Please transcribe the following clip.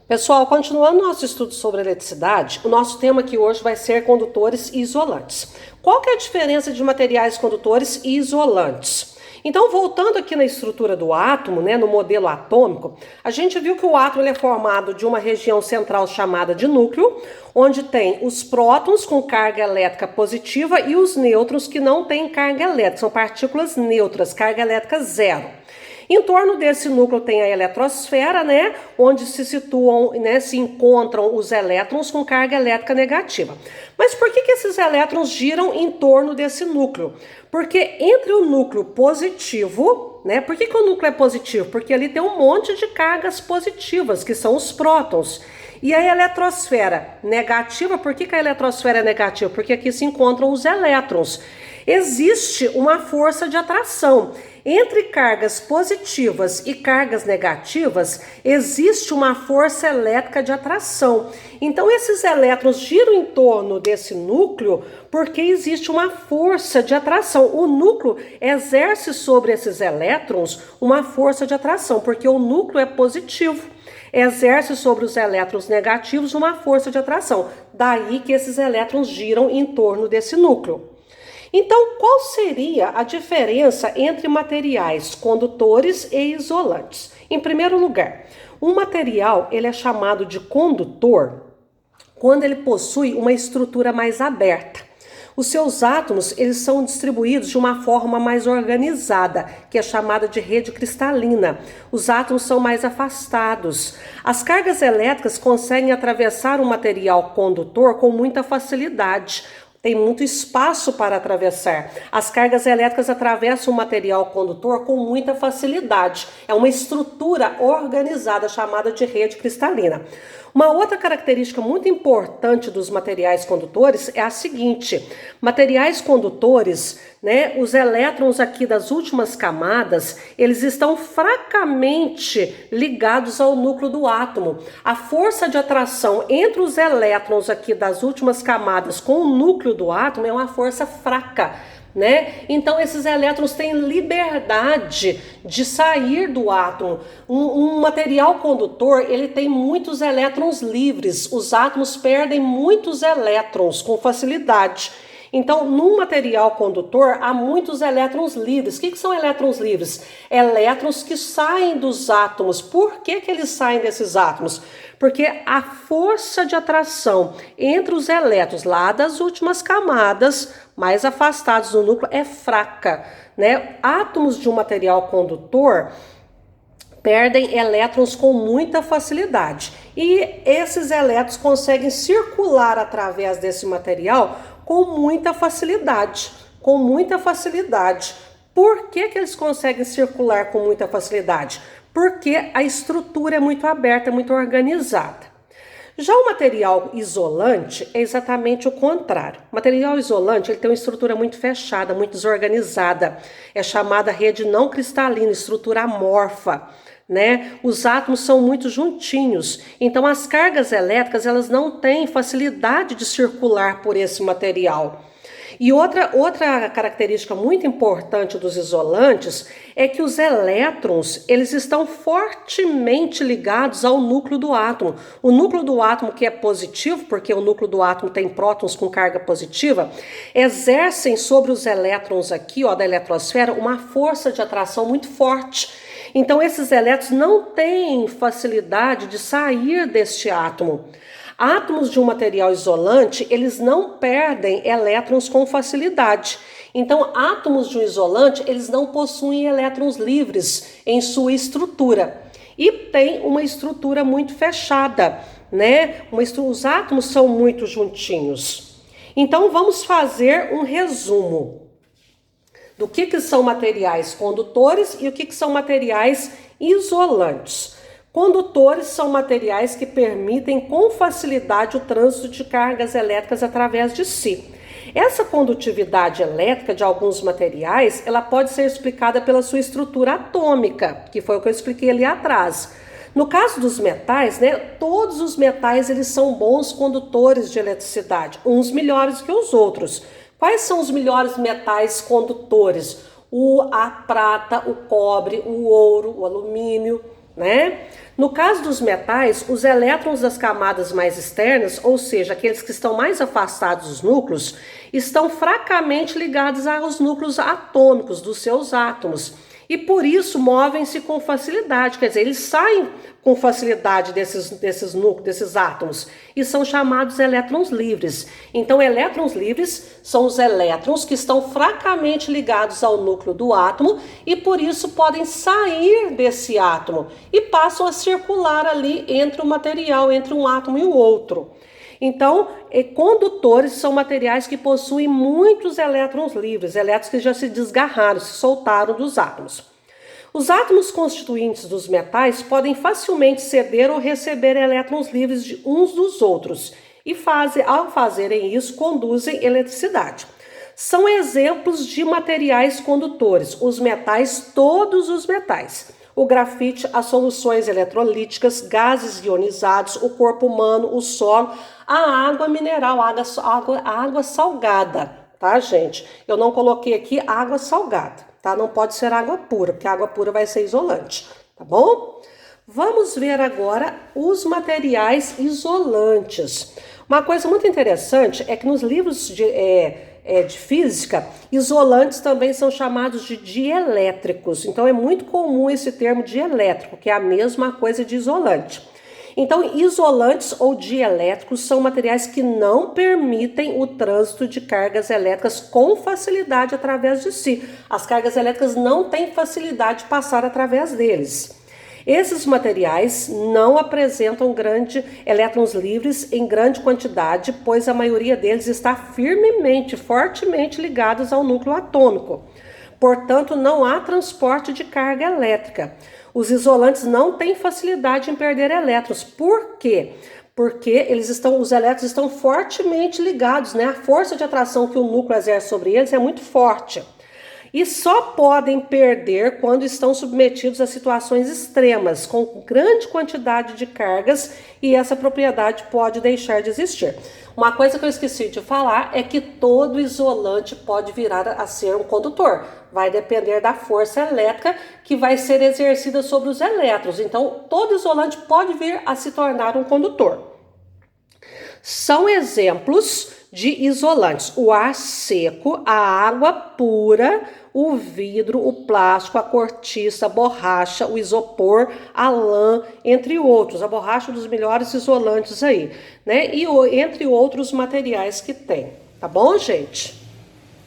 Pessoal, continuando nosso estudo sobre eletricidade, o nosso tema aqui hoje vai ser condutores e isolantes. Qual que é a diferença de materiais condutores e isolantes? Então, voltando aqui na estrutura do átomo, no modelo atômico, a gente viu que o átomo ele é formado de uma região central chamada de núcleo, onde tem os prótons com carga elétrica positiva e os nêutrons que não têm carga elétrica, são partículas neutras, carga elétrica zero. Em torno desse núcleo tem a eletrosfera, onde se situam, se encontram os elétrons com carga elétrica negativa. Mas por que esses elétrons giram em torno desse núcleo? Porque entre o núcleo positivo, por que o núcleo é positivo? Porque ali tem um monte de cargas positivas, que são os prótons. E a eletrosfera negativa, por que a eletrosfera é negativa? Porque aqui se encontram os elétrons. Existe uma força de atração. Entre cargas positivas e cargas negativas, existe uma força elétrica de atração. Então, esses elétrons giram em torno desse núcleo porque existe uma força de atração. O núcleo exerce sobre esses elétrons uma força de atração, porque o núcleo é positivo. Exerce sobre os elétrons negativos uma força de atração. Daí que esses elétrons giram em torno desse núcleo. Então, qual seria a diferença entre materiais condutores e isolantes? Em primeiro lugar, um material ele é chamado de condutor quando ele possui uma estrutura mais aberta. Os seus átomos eles são distribuídos de uma forma mais organizada, que é chamada de rede cristalina. Os átomos são mais afastados. As cargas elétricas conseguem atravessar o material condutor com muita facilidade. Tem muito espaço para atravessar. As cargas elétricas atravessam o material condutor com muita facilidade. É uma estrutura organizada chamada de rede cristalina. Uma outra característica muito importante dos materiais condutores é a seguinte: materiais condutores, os elétrons aqui das últimas camadas, eles estão fracamente ligados ao núcleo do átomo. A força de atração entre os elétrons aqui das últimas camadas com o núcleo do átomo é uma força fraca. Então esses elétrons têm liberdade de sair do átomo. Um material condutor ele tem muitos elétrons livres. Os átomos perdem muitos elétrons com facilidade. Então, num material condutor, há muitos elétrons livres. O que são elétrons livres? Elétrons que saem dos átomos. Por que eles saem desses átomos? Porque a força de atração entre os elétrons lá das últimas camadas, mais afastados do núcleo, é fraca. Átomos de um material condutor perdem elétrons com muita facilidade. E esses elétrons conseguem circular através desse material com muita facilidade, Por que eles conseguem circular com muita facilidade? Porque a estrutura é muito aberta, muito organizada. Já o material isolante é exatamente o contrário. O material isolante ele tem uma estrutura muito fechada, muito desorganizada. É chamada rede não cristalina, estrutura amorfa. Os átomos são muito juntinhos, então as cargas elétricas elas não têm facilidade de circular por esse material. E outra característica muito importante dos isolantes é que os elétrons eles estão fortemente ligados ao núcleo do átomo. O núcleo do átomo que é positivo, porque o núcleo do átomo tem prótons com carga positiva, exercem sobre os elétrons aqui, da eletrosfera, uma força de atração muito forte. Então, esses elétrons não têm facilidade de sair deste átomo. Átomos de um material isolante, eles não perdem elétrons com facilidade. Então, átomos de um isolante, eles não possuem elétrons livres em sua estrutura. E tem uma estrutura muito fechada, Os átomos são muito juntinhos. Então, vamos fazer um resumo do que são materiais condutores e o que são materiais isolantes. Condutores são materiais que permitem com facilidade o trânsito de cargas elétricas através de si. Essa condutividade elétrica de alguns materiais, ela pode ser explicada pela sua estrutura atômica, que foi o que eu expliquei ali atrás. No caso dos metais, todos os metais eles são bons condutores de eletricidade, uns melhores que os outros. Quais são os melhores metais condutores? A prata, o cobre, o ouro, o alumínio. né? No caso dos metais, os elétrons das camadas mais externas, ou seja, aqueles que estão mais afastados dos núcleos, estão fracamente ligados aos núcleos atômicos dos seus átomos e por isso movem-se com facilidade, quer dizer, eles saem com facilidade desses núcleos, desses átomos, e são chamados elétrons livres. Então, elétrons livres são os elétrons que estão fracamente ligados ao núcleo do átomo e por isso podem sair desse átomo e passam a circular ali entre o material, entre um átomo e o outro. Então, condutores são materiais que possuem muitos elétrons livres, elétrons que já se desgarraram, se soltaram dos átomos. Os átomos constituintes dos metais podem facilmente ceder ou receber elétrons livres de uns dos outros e ao fazerem isso, conduzem eletricidade. São exemplos de materiais condutores, os metais, todos os metais. O grafite, as soluções eletrolíticas, gases ionizados, o corpo humano, o solo, a água mineral, a água salgada, tá, gente? Eu não coloquei aqui água salgada, tá? Não pode ser água pura, porque a água pura vai ser isolante, tá bom? Vamos ver agora os materiais isolantes. Uma coisa muito interessante é que nos livros de física, isolantes também são chamados de dielétricos. Então é muito comum esse termo dielétrico, que é a mesma coisa de isolante. Então, isolantes ou dielétricos são materiais que não permitem o trânsito de cargas elétricas com facilidade através de si. As cargas elétricas não têm facilidade de passar através deles. Esses materiais não apresentam elétrons livres em grande quantidade, pois a maioria deles está fortemente ligados ao núcleo atômico. Portanto, não há transporte de carga elétrica. Os isolantes não têm facilidade em perder elétrons. Por quê? Porque os elétrons estão fortemente ligados, né? A força de atração que o núcleo exerce sobre eles é muito forte. E só podem perder quando estão submetidos a situações extremas, com grande quantidade de cargas, e essa propriedade pode deixar de existir. Uma coisa que eu esqueci de falar é que todo isolante pode virar a ser um condutor. Vai depender da força elétrica que vai ser exercida sobre os elétrons. Então, todo isolante pode vir a se tornar um condutor. São exemplos de isolantes: o ar seco, a água pura, o vidro, o plástico, a cortiça, a borracha, o isopor, a lã, entre outros. A borracha é um dos melhores isolantes aí, né? E entre outros materiais que tem. Tá bom, gente?